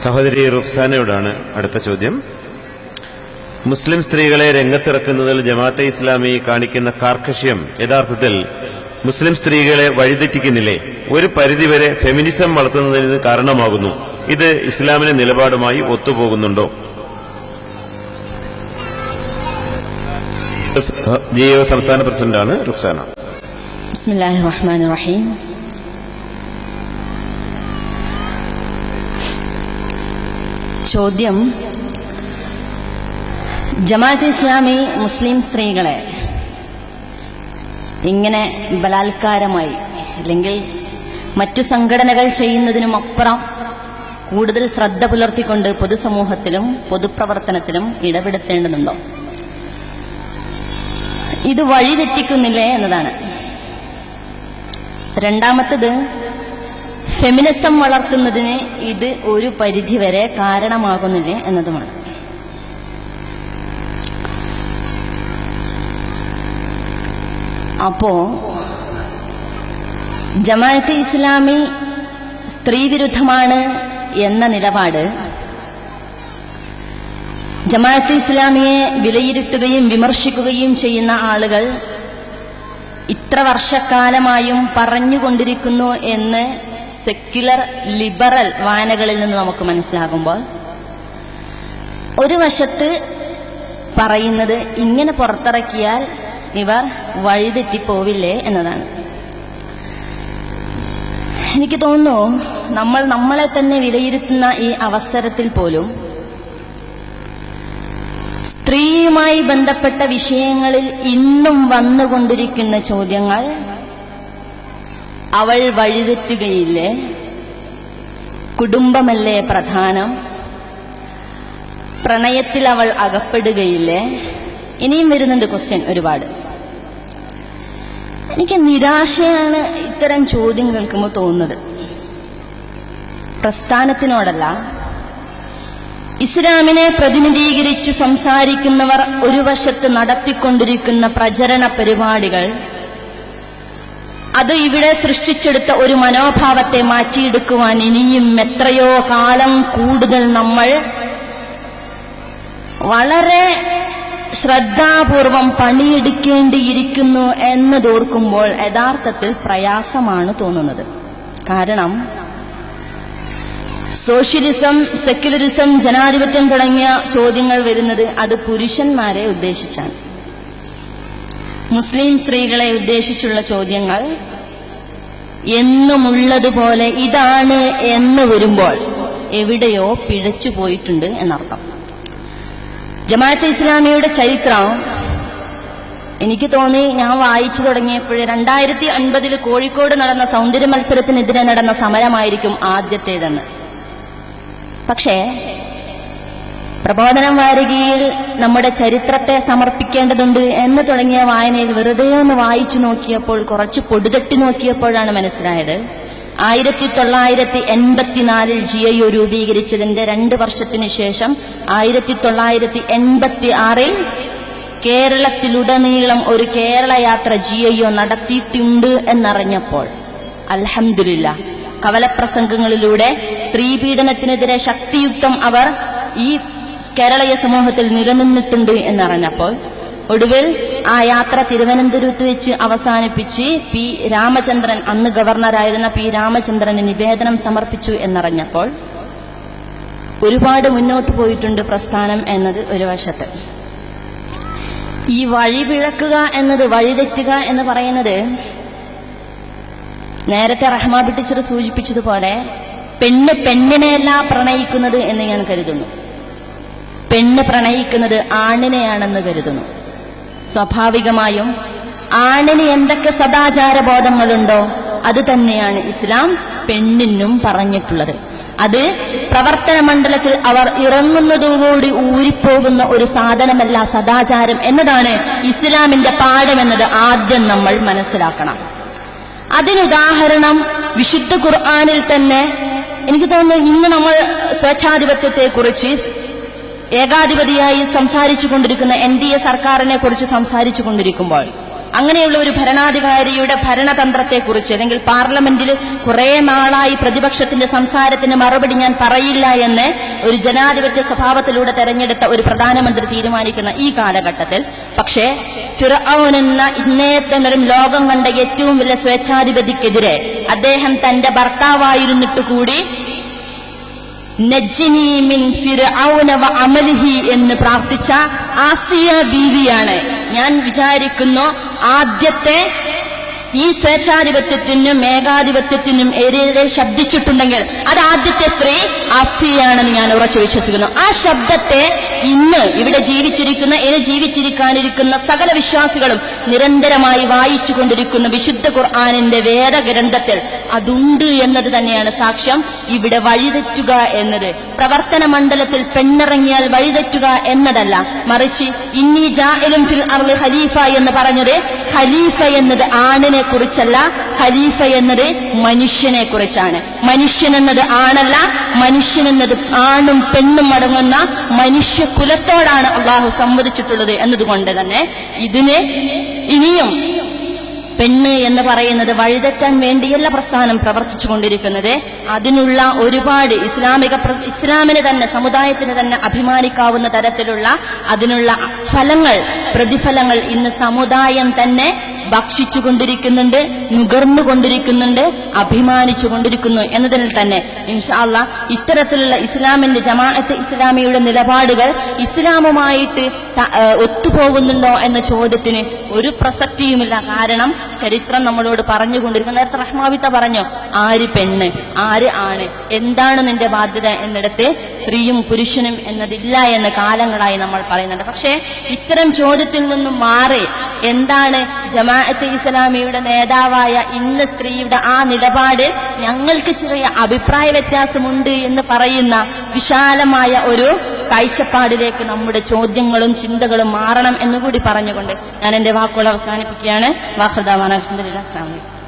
സഹോദരി റുക്സാനയോടാണ് അടുത്ത ചോദ്യം. മുസ്ലിം സ്ത്രീകളെ രംഗത്തിറക്കുന്നതിൽ ജമാഅത്തെ ഇസ്ലാമി കാണിക്കുന്ന കാർക്കശ്യം യഥാർത്ഥത്തിൽ മുസ്ലിം സ്ത്രീകളെ വഴിതെറ്റിക്കുന്നില്ലേ? ഒരു പരിധിവരെ ഫെമിനിസം വളർത്തുന്നതിന് കാരണമാകുന്നു. ഇത് ഇസ്ലാമിന്റെ നിലപാടുമായി ഒത്തുപോകുന്നുണ്ടോ? ജിയോ സംസ്ഥാന പ്രസിഡന്റാണ് റുക്സാന. ബിസ്മില്ലാഹിർ റഹ്മാനിർ റഹീം. ചോദ്യം: ജമാഅത്തെ ഇസ്ലാമി മുസ്ലിം സ്ത്രീകളെ ഇങ്ങനെ ബലാത്കാരമായി അല്ലെങ്കിൽ മറ്റു സംഘടനകൾ ചെയ്യുന്നതിനും അപ്പുറം കൂടുതൽ ശ്രദ്ധ പുലർത്തിക്കൊണ്ട് പൊതുസമൂഹത്തിലും പൊതുപ്രവർത്തനത്തിലും ഇടപെടുത്തേണ്ടതുണ്ടോ? ഇത് വഴിതെറ്റിക്കുന്നില്ലേ എന്നതാണ്. രണ്ടാമത്തത്, ഫെമിനിസം വളർത്തുന്നതിന് ഇത് ഒരു പരിധിവരെ കാരണമാകുന്നില്ലേ എന്നതുമാണ്. അപ്പോ ജമാഅത്തെ ഇസ്ലാമി സ്ത്രീവിരുദ്ധമാണ് എന്ന നിലപാട് ജമാഅത്തെ ഇസ്ലാമിയെ വിലയിരുത്തുകയും വിമർശിക്കുകയും ചെയ്യുന്ന ആളുകൾ ഇത്ര വർഷക്കാലമായും പറഞ്ഞുകൊണ്ടിരിക്കുന്നു എന്ന് സെക്യുലർ ലിബറൽ വായനകളിൽ നിന്ന് നമുക്ക് മനസ്സിലാകുമ്പോൾ, ഒരു വശത്ത് പറയുന്നത് ഇങ്ങനെ പുറത്തിറക്കിയാൽ ഇവർ വഴിതെറ്റിപ്പോവില്ലേ എന്നതാണ്. എനിക്ക് തോന്നുന്നു നമ്മളെ തന്നെ വിലയിരുത്തുന്ന ഈ അവസരത്തിൽ പോലും സ്ത്രീയുമായി ബന്ധപ്പെട്ട വിഷയങ്ങളിൽ ഇന്നും വന്നുകൊണ്ടിരിക്കുന്ന ചോദ്യങ്ങൾ: അവൾ വഴിതെറ്റുകയില്ലേ? കുടുംബമല്ലേ പ്രധാനം? പ്രണയത്തിൽ അവൾ അകപ്പെടുകയില്ലേ? ഇനിയും വരുന്നുണ്ട് ക്വസ്റ്റ്യൻ ഒരുപാട്. എനിക്ക് നിരാശയാണ് ഇത്തരം ചോദ്യം കേൾക്കുമ്പോൾ തോന്നുന്നത്. പ്രസ്ഥാനത്തിനോടല്ല, ഇസ്ലാമിനെ പ്രതിനിധീകരിച്ചു സംസാരിക്കുന്നവർ ഒരു വശത്ത് നടത്തിക്കൊണ്ടിരിക്കുന്ന പ്രചരണ പരിപാടികൾ, അത് ഇവിടെ സൃഷ്ടിച്ചെടുത്ത ഒരു മനോഭാവത്തെ മാറ്റിയെടുക്കുവാൻ ഇനിയും എത്രയോ കാലം കൂടുതൽ നമ്മൾ വളരെ ശ്രദ്ധാപൂർവം പണിയെടുക്കേണ്ടിയിരിക്കുന്നു എന്നതോർക്കുമ്പോൾ യഥാർത്ഥത്തിൽ പ്രയാസമാണ് തോന്നുന്നത്. കാരണം സോഷ്യലിസം, സെക്യുലറിസം, ജനാധിപത്യം തുടങ്ങിയ ചോദ്യങ്ങൾ വരുന്നത് അത് പുരുഷന്മാരെ ഉദ്ദേശിച്ചാണ്. മുസ്ലിം സ്ത്രീകളെ ഉദ്ദേശിച്ചുള്ള ചോദ്യങ്ങൾ എന്നുമുള്ളതുപോലെ ഇതാണ് എന്ന് വരുമ്പോൾ എവിടെയോ പിഴച്ചു പോയിട്ടുണ്ട് എന്നർത്ഥം. ജമാഅത്തെ ഇസ്ലാമിയുടെ ചരിത്രം എനിക്ക് തോന്നി, ഞാൻ വായിച്ചു തുടങ്ങിയപ്പോഴേ 2009 കോഴിക്കോട് നടന്ന സൗന്ദര്യ മത്സരത്തിനെതിരെ നടന്ന സമരമായിരിക്കും ആദ്യത്തേതെന്ന്. പക്ഷേ പ്രബോധനം വാരികയിൽ നമ്മുടെ ചരിത്രത്തെ സമർപ്പിക്കേണ്ടതുണ്ട് എന്ന് തുടങ്ങിയ വായനയിൽ വെറുതെ ഒന്ന് വായിച്ചു നോക്കിയപ്പോൾ, കുറച്ച് പൊടുതട്ടി നോക്കിയപ്പോഴാണ് മനസ്സിലായത് 1984 GIO രൂപീകരിച്ചതിന്റെ 2 വർഷത്തിനു ശേഷം 1986 കേരളത്തിലുടനീളം ഒരു കേരള യാത്ര GIO നടത്തിയിട്ടുണ്ട് എന്നറിഞ്ഞപ്പോൾ അൽഹംദുലില്ലാഹ്, കവലപ്രസംഗങ്ങളിലൂടെ സ്ത്രീപീഡനത്തിനെതിരെ ശക്തിയുക്തം അവർ ഈ കേരളീയ സമൂഹത്തിൽ നിലനിന്നിട്ടുണ്ട് എന്നറിഞ്ഞപ്പോൾ ഒടുവിൽ ആ യാത്ര തിരുവനന്തപുരത്ത് വെച്ച് അവസാനിപ്പിച്ച് പി രാമചന്ദ്രൻ, അന്ന് ഗവർണറായിരുന്ന പി രാമചന്ദ്രന് നിവേദനം സമർപ്പിച്ചു എന്നറിഞ്ഞപ്പോൾ ഒരുപാട് മുന്നോട്ട് പോയിട്ടുണ്ട് പ്രസ്ഥാനം എന്നത് ഒരു വശത്ത്. ഈ വഴിപിഴക്കുക എന്നത്, വഴിതെറ്റുക എന്ന് പറയുന്നത്, നേരത്തെ റഹ്മാ ടീച്ചർ സൂചിപ്പിച്ചതുപോലെ പെണ്ണ് പെണ്ണിനെയല്ല പ്രണയിക്കുന്നത് എന്ന് ഞാൻ കരുതുന്നു. പെണ്ണ് പ്രണയിക്കുന്നത് ആണിനെയാണെന്ന് കരുതുന്നു. സ്വാഭാവികമായും ആണിന് എന്തൊക്കെ സദാചാര ബോധങ്ങളുണ്ടോ അത് തന്നെയാണ് ഇസ്ലാം പെണ്ണിനും പറഞ്ഞിട്ടുള്ളത്. അത് പ്രവർത്തന മണ്ഡലത്തിൽ അവർ ഇറങ്ങുന്നതോടുകൂടി ഊരിപ്പോകുന്ന ഒരു സാധനമല്ല സദാചാരം എന്നതാണ് ഇസ്ലാമിന്റെ പാഠമെന്നത് ആദ്യം നമ്മൾ മനസ്സിലാക്കണം. അതിനുദാഹരണം വിശുദ്ധ ഖുർആനിൽ തന്നെ എനിക്ക് തോന്നുന്നു, ഇന്ന് നമ്മൾ സ്വേച്ഛാധിപത്യത്തെക്കുറിച്ച്, ഏകാധിപതിയായി സംസാരിച്ചു കൊണ്ടിരിക്കുന്ന NDA സർക്കാരിനെ കുറിച്ച് സംസാരിച്ചു കൊണ്ടിരിക്കുമ്പോൾ അങ്ങനെയുള്ള ഒരു ഭരണാധികാരിയുടെ ഭരണതന്ത്രത്തെക്കുറിച്ച് അല്ലെങ്കിൽ പാർലമെന്റിൽ കുറെ നാളായി പ്രതിപക്ഷത്തിന്റെ സംസാരത്തിന് മറുപടി ഞാൻ പറയില്ല എന്ന് ഒരു ജനാധിപത്യ സ്വഭാവത്തിലൂടെ തെരഞ്ഞെടുത്ത ഒരു പ്രധാനമന്ത്രി തീരുമാനിക്കുന്ന ഈ കാലഘട്ടത്തിൽ പക്ഷേ ഫിർഔൻ എന്ന ഇന്നേത്തരം ലോകം കണ്ട ഏറ്റവും വലിയ സ്വേച്ഛാധിപതിക്കെതിരെ അദ്ദേഹം തന്റെ ഭർത്താവായിരുന്നിട്ട് കൂടി നജ്ജിനി മിൻ ഫിർഔന വ അമലിഹി എന്ന് പ്രാർത്ഥിച്ച ആസിയ ബീവിയാണ് ഞാൻ വിചാരിക്കുന്നു ആദ്യത്തെ ഈ സ്വേച്ഛാധിപത്യത്തിനും ഏകാധിപത്യത്തിനും എതിരെ ശബ്ദിച്ചിട്ടുണ്ടെങ്കിൽ അത് ആദ്യത്തെ സ്ത്രീ ആസിയാണെന്ന് ഞാൻ ഉറച്ചു വിശ്വസിക്കുന്നു. ആ ശബ്ദത്തെ ഇന്ന് ഇവിടെ ഇനി ജീവിച്ചിരിക്കാനിരിക്കുന്ന സകല വിശ്വാസികളും നിരന്തരമായി വായിച്ചു കൊണ്ടിരിക്കുന്ന വിശുദ്ധ ഖുർആനിന്റെ വേദഗ്രന്ഥത്തിൽ അതുണ്ട് എന്നത് തന്നെയാണ് സാക്ഷ്യം. ഇവിടെ വഴിതെറ്റുക എന്നത് പ്രവർത്തന മണ്ഡലത്തിൽ പെണ്ണിറങ്ങിയാൽ വഴിതെറ്റുക എന്നതല്ല, മറിച്ച് ഇന്നി ജാഇലുൻ ഫിൽ അർളി ഖലീഫ എന്ന് പറഞ്ഞത് ഖലീഫ എന്നത് ആണിനെ കുറിച്ചല്ല, ഖലീഫ എന്നത് മനുഷ്യനെ കുറിച്ചാണ്. മനുഷ്യൻ എന്നത് ആണല്ല, മനുഷ്യൻ എന്നത് ആണും പെണ്ണും അടങ്ങുന്ന മനുഷ്യ കുലത്തോടാണ് അള്ളാഹു സംവദിച്ചിട്ടുള്ളത് എന്നതുകൊണ്ട് തന്നെ ഇതിന് ഇനിയും പെണ്ണ് എന്ന് പറയുന്നത് വഴിതെറ്റാൻ വേണ്ടിയല്ല പ്രസ്ഥാനം പ്രവർത്തിച്ചു കൊണ്ടിരിക്കുന്നത്. അതിനുള്ള ഒരുപാട് ഇസ്ലാമിന് തന്നെ സമുദായത്തിന് തന്നെ അഭിമാനിക്കാവുന്ന തരത്തിലുള്ള അതിനുള്ള പ്രതിഫലങ്ങൾ ഇന്ന് സമുദായം തന്നെ ഭക്ഷിച്ചുകൊണ്ടിരിക്കുന്നുണ്ട്, നുകർന്നുകൊണ്ടിരിക്കുന്നുണ്ട്, അഭിമാനിച്ചു കൊണ്ടിരിക്കുന്നു എന്നതിൽ തന്നെ ഇൻഷാ അല്ലാഹ് ഇത്തരത്തിലുള്ള ഇസ്ലാമിന്റെ ജമാഅത്തെ ഇസ്ലാമിയുടെ നിലപാടുകൾ ഇസ്ലാമുമായിട്ട് ഒത്തുപോകുന്നുണ്ടോ എന്ന ചോദ്യത്തിന് ഒരു പ്രസക്തിയുമില്ല. കാരണം ചരിത്രം നമ്മളോട് പറഞ്ഞുകൊണ്ടിരിക്കുന്നു. നേരത്തെ റഹ്മാവിത്ത പറഞ്ഞു, ആര് പെണ്ണ് ആര് ആണ്, എന്താണ് നിന്റെ ബാധ്യത എന്നിടത്ത് സ്ത്രീയും പുരുഷനും എന്നതില്ല എന്ന് കാലങ്ങളായി നമ്മൾ പറയുന്നുണ്ട്. പക്ഷേ ഇത്തരം ചോദ്യത്തിൽ നിന്നും മാറി എന്താണ് ജമാഅത്തെ ഇസ്ലാമിയുടെ നേതാവായ ഇന്ന് സ്ത്രീയുടെ ആ നിലപാട് ഞങ്ങൾക്ക് ചെറിയ അഭിപ്രായ വ്യത്യാസമുണ്ട് എന്ന് പറയുന്ന വിശാലമായ ഒരു കാഴ്ചപ്പാടിലേക്ക് നമ്മുടെ ചോദ്യങ്ങളും ചിന്തകളും മാറണം എന്നുകൂടി പറഞ്ഞുകൊണ്ട് ഞാൻ എന്റെ വാക്കുകൾ അവസാനിപ്പിക്കുകയാണ്. വാഹൃദാവാന അൽഹംദുലില്ലാഹി. അസ്സലാമു അലൈക്കും.